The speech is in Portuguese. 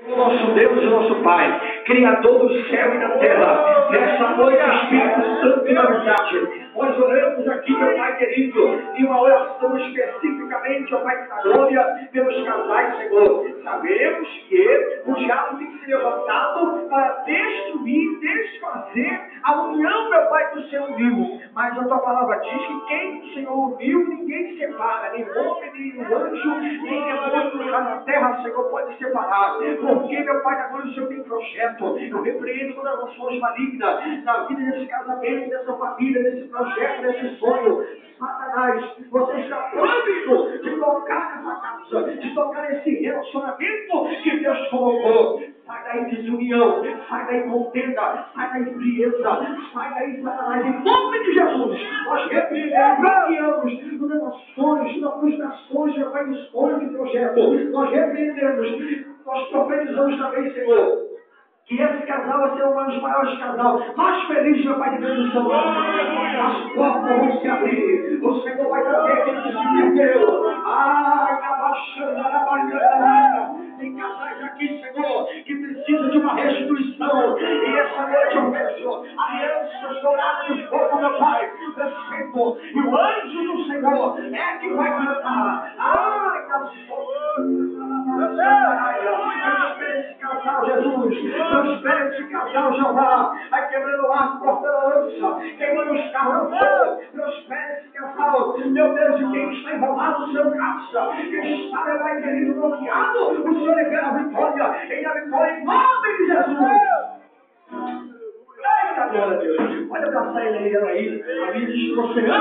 O nosso Deus e nosso Pai, Criador do céu e da terra, nessa noite, Espírito Santo da verdade, nós oramos aqui, meu Pai querido, em uma oração especificamente, ó Pai da glória, pelos casais, Senhor. Sabemos que o diabo tem que ser levantado para destruir, desfazer a união, meu Pai, que o Senhor uniu. Mas a tua palavra diz que quem o Senhor uniu, ninguém separa, nem homem, nem anjo, nem demônio lá na terra, Senhor, pode separar. Porque, meu Pai da glória, o Senhor tem projeto. Eu repreendo todas as ações malignas na vida desse casamento, dessa família, desse projeto, desse sonho. Satanás, você está proibido de tocar nessa casa, de tocar nesse relacionamento que Deus colocou. Sai daí desunião, sai daí contenda, sai daí frieza, sai daí Satanás, em nome de Jesus. Nós repreendemos todas as ações, nas frustrações, meu Pai, dos sonhos de projeto. Nós repreendemos, nós profetizamos também, Senhor, que esse casal vai ser um dos maiores casais, mais felizes, meu Pai de Deus do seu nome. As portas vão se abrir, o Senhor vai trazer aquele que se perdeu. Ai, na baixada, na barriga. Tem casais aqui, Senhor, que precisam de uma restituição. E essa noite eu vejo alianças douradas de fogo, meu Pai, descendo. E o anjo do Senhor é que vai cantar. Ai, na prospera esse casal, Jesus. Prospera esse casal, Jeová. Vai quebrando o arco, cortando a lança, queimando os carros no fogo. Prospera esse casal. Meu Deus, e quem está enrolado no seu caça, quem está, meu Pai querido, bloqueado, o Senhor libera a vitória. E a vitória em nome de Jesus. Eita, glória a Deus. Pode abraçar ele aí, ela aí. A Bíblia diz que você ama.